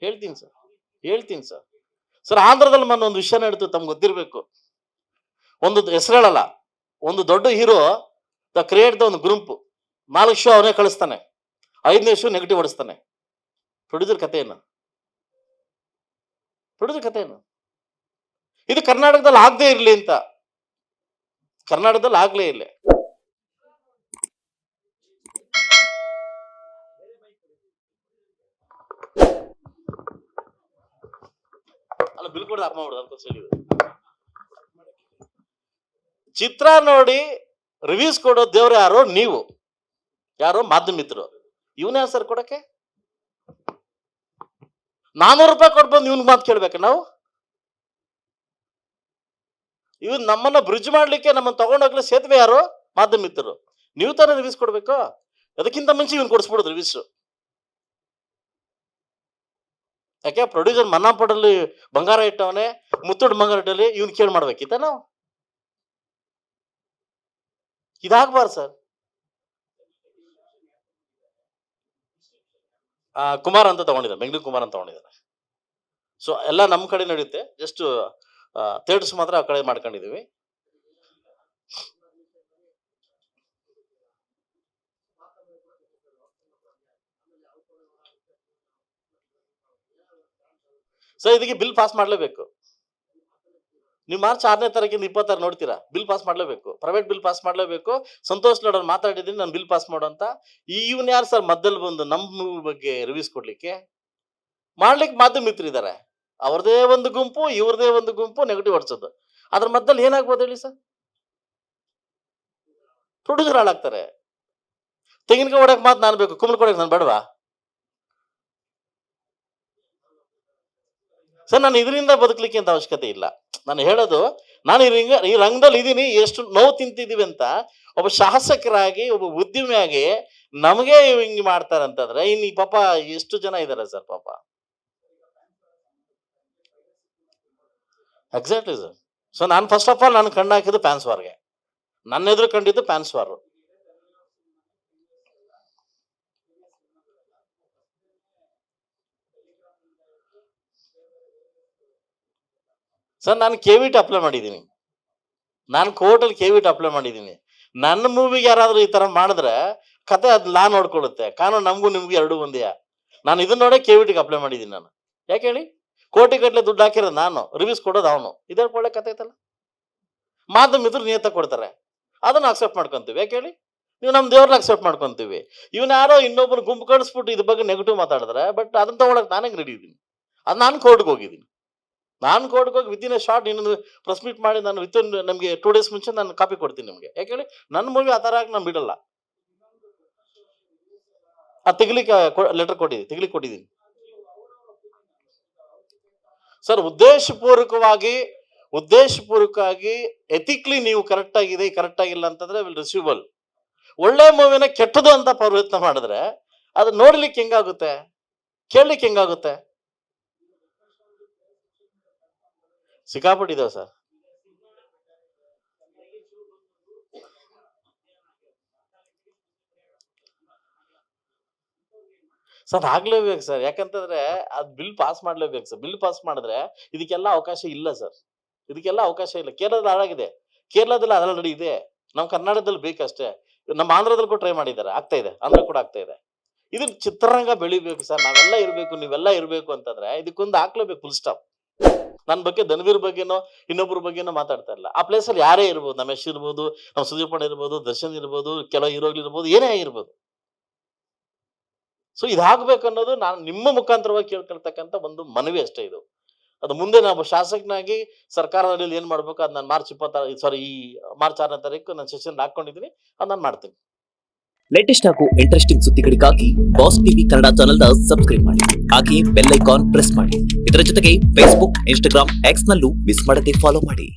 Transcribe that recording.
ಹೇಳ್ತೀನಿ ಸರ್, ಹೇಳ್ತೀನಿ sir. Sir ಆಂಧ್ರದಲ್ಲಿ ಮೊನ್ನೆ ಒಂದು ವಿಷಯ ನಡೀತು, ತಮ್ಗೆ ಗೊತ್ತಿರಬೇಕು. ಒಂದು ಹೆಸರು ಹೇಳಲ್ಲ, ಒಂದು ದೊಡ್ಡ ಹೀರೋ ದ ಕ್ರಿಯೇಟ್ ದ ಒಂದು ಗ್ರೂಪ್ 4 ಶೋ ಅವನೇ ಕಳಿಸ್ತಾನೆ, 5ನೇ ಶೋ ನೆಗೆಟಿವ್ ಹೊಡಿಸ್ತಾನೆ. ಪ್ರೊಡ್ಯೂಸರ್ ಕಥೆ ಏನು? ಪ್ರೊಡ್ಯೂಸರ್ ಕಥೆ ಏನು? ಇದು ಕರ್ನಾಟಕದಲ್ಲಿ ಆಗದೆ ಇರಲಿ ಅಂತ, ಕರ್ನಾಟಕದಲ್ಲಿ ಆಗ್ಲೇ ಇಲ್ಲ. ಅಲ್ಲ ಬಿಲ್ ಕೊಡೋದು ಅಪ್ಪ ಮಾಡೋದು ಅಂತ ಹೇಳಿ, ಚಿತ್ರ ನೋಡಿ ರಿವ್ಯೂಸ್ ಕೊಡೋ ದೇವ್ರು ಯಾರೋ? ನೀವು ಯಾರೋ ಮಾಧ್ಯಮ ಮಿತ್ರರು. ಇವನೇ ಸರ್ ಕೊಡಕ್ಕೆ 400 ರೂಪಾಯಿ ಕೊಟ್ಬಂದು ಇವನ್ ಮಾತು ಕೇಳ್ಬೇಕು ನಾವು? ಇವ್ ನಮ್ಮನ್ನ ಬ್ರಿಡ್ಜ್ ಮಾಡ್ಲಿಕ್ಕೆ, ನಮ್ಮನ್ನ ತಗೊಂಡೋಗ್ಲಿ ಸೇತುವೆ ಯಾರು? ಮಾಧ್ಯಮ ಮಿತ್ರರು. ನೀವು ತರ ರಿವ್ಯೂಸ್ ಕೊಡ್ಬೇಕು. ಅದಕ್ಕಿಂತ ಮುಂಚೆ ಇವನ್ ಕೊಡಿಸ್ಬಿಡೋದು ರಿವ್ಯೂಸ್. ಯಾಕೆ ಪ್ರೊಡ್ಯೂಸರ್ ಮನ್ನಾಪಡಲ್ಲಿ ಬಂಗಾರ ಇಟ್ಟವನೇ, ಮುತ್ತುಡ್ ಬಂಗಾರ ಇಟ್ಟಲ್ಲಿ ಇವನ್ ಕೇಳಿ ಮಾಡ್ಬೇಕಿತ್ತ ನಾವು? ಇದಾಗಬಾರ್ದು ಸರ್. ಕುಮಾರ್ ಅಂತ ತಗೊಂಡಿದ್ದಾರೆ, ಬೆಂಗಳೂರು ಕುಮಾರ್ ಅಂತ ತಗೊಂಡಿದ್ದಾರೆ. ಸೊ ಎಲ್ಲ ನಮ್ಮ ಕಡೆ ನಡೆಯುತ್ತೆ, ಜಸ್ಟ್ ಥಿಯೇಟರ್ಸ್ ಮಾತ್ರ ಆ ಕಡೆ ಮಾಡ್ಕೊಂಡಿದೀವಿ. ಸೊ ಇದಕ್ಕೆ ಬಿಲ್ ಪಾಸ್ ಮಾಡ್ಲೇಬೇಕು. ನೀವು ಮಾರ್ಚ್ 6ನೇ ತಾರೀಕಿಂದ 26 ನೋಡ್ತೀರಾ, ಬಿಲ್ ಪಾಸ್ ಮಾಡ್ಲೇಬೇಕು. ಪ್ರೈವೇಟ್ ಬಿಲ್ ಪಾಸ್ ಮಾಡ್ಲೇಬೇಕು. ಸಂತೋಷ್ ಲೋಡ್ ಮಾತಾಡಿದ್ದೀನಿ ನಾನು ಬಿಲ್ ಪಾಸ್ ಮಾಡೋ ಅಂತ. ಇವನ್ ಯಾರು ಸರ್ ಮಧ್ಯದಲ್ಲಿ ಬಂದು ನಮ್ಮ ಬಗ್ಗೆ ರಿವ್ಯೂಸ್ ಕೊಡ್ಲಿಕ್ಕೆ? ಮಾಡ್ಲಿಕ್ಕೆ ಮಾಧ್ಯಮ ಮಿತ್ರ ಇದ್ದಾರೆ, ಅವ್ರದೇ ಒಂದು ಗುಂಪು, ಇವ್ರದೇ ಒಂದು ಗುಂಪು ನೆಗೆಟಿವ್ ಹೊಡ್ಸೋದು. ಅದ್ರ ಮಧ್ಯದಲ್ಲಿ ಏನಾಗ್ಬೋದು ಹೇಳಿ ಸರ್? ಪ್ರೊಡ್ಯೂಸರ್ ಹಾಳಾಗ್ತಾರೆ. ತೆಂಗಿನಕಾಯಿ ಹೊಡಕ್ ಮಾತು ನಾನು ಬೇಕು, ಕುಂಬಳ ಕೊಡಕ್ ನಾನು ಬೇಡವಾ ಸರ್? ನಾನು ಇದರಿಂದ ಬದುಕಲಿಕ್ಕೆ ಅಂತ ಅವಶ್ಯಕತೆ ಇಲ್ಲ. ನಾನು ಹೇಳೋದು, ನಾನು ಈ ರಂಗದಲ್ಲಿ ಇದೀನಿ, ಎಷ್ಟು ನೋವು ತಿಂತಿದೀವಿ ಅಂತ ಒಬ್ಬ ಶಾಸಕರಾಗಿ, ಒಬ್ಬ ಉದ್ಯಮಿಯಾಗಿ ನಮಗೆ ಹಿಂಗೆ ಮಾಡ್ತಾರಂತಂದ್ರೆ ಇನ್ನು ಪಾಪ ಎಷ್ಟು ಜನ ಇದ್ದಾರೆ ಸರ್ ಪಾಪ. Exactly sir. ಸೊ ನಾನು ಫಸ್ಟ್ ಆಫ್ ಆಲ್ ನಾನು ಕಣ್ಣು ಹಾಕಿದ್ದು ಪ್ಯಾನ್ಸ್ ವಾರ್ಗೆ, ನನ್ನ ಎದುರು ಕಂಡಿದ್ದು ಪ್ಯಾನ್ಸ್ ವಾರ್. ಸರ್ ನಾನು KVT ಅಪ್ಲೈ ಮಾಡಿದ್ದೀನಿ, ನಾನು ಕೋರ್ಟಲ್ಲಿ KVT ಅಪ್ಲೈ ಮಾಡಿದ್ದೀನಿ. ನನ್ನ ಮೂವಿಗೆ ಯಾರಾದ್ರೂ ಈ ತರ ಮಾಡಿದ್ರೆ ಕತೆ ಅದು ಲಾ ನೋಡ್ಕೊಳ್ಳುತ್ತೆ, ಕಾನೂನು ನಮಗೂ ನಿಮ್ಗೂ ಎರಡೂ ಒಂದೇ. ನಾನು ಇದನ್ನ ನೋಡೇ KVTಗೆ ಅಪ್ಲೈ ಮಾಡಿದ್ದೀನಿ. ನಾನು ಯಾಕೆ ಹೇಳಿ? ಕೋಟಿ ಗಟ್ಟಲೆ ದುಡ್ಡು ಹಾಕಿರೋದು ನಾನು, ರಿವ್ಯೂಸ್ ಕೊಡೋದು ಅವನು. ಇದೇ ಒಳ್ಳೆ ಕತೆ ಐತಲ್ಲ. ಮಾಧ್ಯಮ ಮಿತ್ರರು ನಿಯತ ಕೊಡ್ತಾರೆ, ಅದನ್ನ ಅಕ್ಸೆಪ್ಟ್ ಮಾಡ್ಕೊಂತೀವಿ. ಯಾಕೆ ಹೇಳಿ? ನೀವು ನಮ್ಮ ದೇವ್ರನ್ನ ಅಕ್ಸೆಪ್ಟ್ ಮಾಡ್ಕೊಂತೀವಿ. ಇವನ್ ಯಾರೋ ಇನ್ನೊಬ್ಬರು ಗುಂಪು ಕಳಿಸ್ಬಿಟ್ಟು ಇದ್ರ ಬಗ್ಗೆ ನೆಗೆಟಿವ್ ಮಾತಾಡಿದ್ರೆ, ಬಟ್ ಅದನ್ನ ತಗೊಳಕ್ ನಾನೇ ರೆಡಿ ಇದ್ದೀನಿ. ಅದು ನಾನು ಕೋರ್ಟ್ಗೆ ಹೋಗಿದ್ದೀನಿ. ನಾನು ಕೋರ್ಟ್ಗೆ ಹೋಗಿ ವಿತಿನ್ ಎ ಶಾರ್ಟ್ ಇನ್ನೊಂದು ಪ್ರೆಸ್ ಮೀಟ್ ಮಾಡಿ ನಾನು ವಿತಿನ್ ನಮಗೆ 2 days ಮುಂಚೆ ನಾನು ಕಾಪಿ ಕೊಡ್ತೀನಿ ನಿಮಗೆ. ಯಾಕೆ ಹೇಳಿ? ನನ್ನ ಮೂವಿ ಆ ಥರ ಆಗಿ ನಾನು ಬಿಡಲ್ಲ. ತೆಗಿಲಿಕ್ಕೆ ಲೆಟರ್ ತೆಗಿಲಿಕ್ಕೆ ಕೊಟ್ಟಿದ್ದೀನಿ ಸರ್. ಉದ್ದೇಶಪೂರ್ವಕವಾಗಿ ಎಥಿಕ್ಲಿ ನೀವು ಕರೆಕ್ಟ್ ಆಗಿದೆ, ಕರೆಕ್ಟ್ ಆಗಿಲ್ಲ ಅಂತಂದ್ರೆ ವಿಲ್ ರಿಸೀವಬಲ್. ಒಳ್ಳೆ ಮೂವಿನ ಕೆಟ್ಟದು ಅಂತ ಪ್ರಯತ್ನ ಮಾಡಿದ್ರೆ ಅದು ನೋಡ್ಲಿಕ್ಕೆ ಹೆಂಗಾಗುತ್ತೆ, ಕೇಳಲಿಕ್ಕೆ ಹೆಂಗಾಗುತ್ತೆ? ಸಿಕ್ಕಾಪಟ್ಟಿದ್ದಾವೆ ಸರ್. ಸರ್ ಆಗ್ಲೇಬೇಕು ಸರ್, ಯಾಕಂತಂದ್ರೆ ಅದು ಬಿಲ್ ಪಾಸ್ ಮಾಡ್ಲೇಬೇಕು ಸರ್. ಬಿಲ್ ಪಾಸ್ ಮಾಡಿದ್ರೆ ಇದಕ್ಕೆಲ್ಲ ಅವಕಾಶ ಇಲ್ಲ ಸರ್, ಇದಕ್ಕೆಲ್ಲ ಅವಕಾಶ ಇಲ್ಲ. ಕೇರಳದಲ್ಲಿ ಹಾಳಾಗಿದೆ, ಕೇರಳದಲ್ಲಿ ಆಲ್ರೆಡಿ ಇದೆ, ನಮ್ಮ ಕರ್ನಾಟಕದಲ್ಲಿ ಬೇಕಷ್ಟೇ. ನಮ್ಮ ಆಂಧ್ರದಲ್ಲಿ ಕೂಡ ಟ್ರೈ ಮಾಡಿದ್ದಾರೆ, ಆಗ್ತಾ ಇದೆ, ಆಂಧ್ರ ಕೂಡ ಆಗ್ತಾ ಇದೆ. ಇದು ಚಿತ್ರರಂಗ ಬೆಳಿಬೇಕು ಸರ್, ನಾವೆಲ್ಲ ಇರಬೇಕು, ನೀವೆಲ್ಲ ಇರಬೇಕು ಅಂತಂದ್ರೆ ಇದಕ್ಕೊಂದು ಹಾಕ್ಲೇಬೇಕು ಫುಲ್ ಸ್ಟಾಪ್. ನನ್ನ ಬಗ್ಗೆ ಧನ್ವೀರ್ ಬಗ್ಗೆನೋ ಇನ್ನೊಬ್ಬರ ಬಗ್ಗೆನೋ ಮಾತಾಡ್ತಾ ಇಲ್ಲ. ಆ ಪ್ಲೇಸಲ್ಲಿ ಯಾರೇ ಇರ್ಬೋದು, ನಮ್ಮ ಯಶ್ ಇರ್ಬೋದು, ನಮ್ಮ ಸುದೀಪ್ ಇರ್ಬೋದು, ದರ್ಶನ್ ಇರ್ಬೋದು, ಕೆಲವು ಹೀರೋಗಳಿರ್ಬೋದು, ಏನೇ ಆಗಿರ್ಬೋದು. ಸೊ ಇದಾಗಬೇಕು ಅನ್ನೋದು ನಾನು ನಿಮ್ಮ ಮುಖಾಂತರವಾಗಿ ಕೇಳ್ಕೊಳ್ತಕ್ಕಂಥ ಒಂದು ಮನವಿ ಅಷ್ಟೇ. ಇದು ಅದು ಮುಂದೆ ನಾವು ಶಾಸಕನಾಗಿ ಸರ್ಕಾರದಲ್ಲಿ ಏನ್ ಮಾಡ್ಬೇಕು ಅದು ನಾನು ಮಾರ್ಚ್ 6ನೇ ತಾರೀಕು ನಾನು ಸೆಷನ್ ಹಾಕೊಂಡಿದ್ದೀನಿ, ಅದು ನಾನು ಮಾಡ್ತೀನಿ. ಲೇಟೆಸ್ಟ್ ಹಾಗೂ ಇಂಟ್ರೆಸ್ಟಿಂಗ್ ಸುದ್ದಿಗಳಿಗಾಗಿ boss TV Kannada channel subscribe ಮಾಡಿ, ಹಾಗೆ ಬೆಲ್ ಐಕಾನ್ ಪ್ರೆಸ್ ಮಾಡಿ. ಇದರ ಜೊತೆಗೆ ಫೇಸ್ಬುಕ್, ಇನ್ಸ್ಟಾಗ್ರಾಮ್, ಎಕ್ಸ್ ನಲ್ಲೂ ಮಿಸ್ ಮಾಡದೆ ಫಾಲೋ ಮಾಡಿ.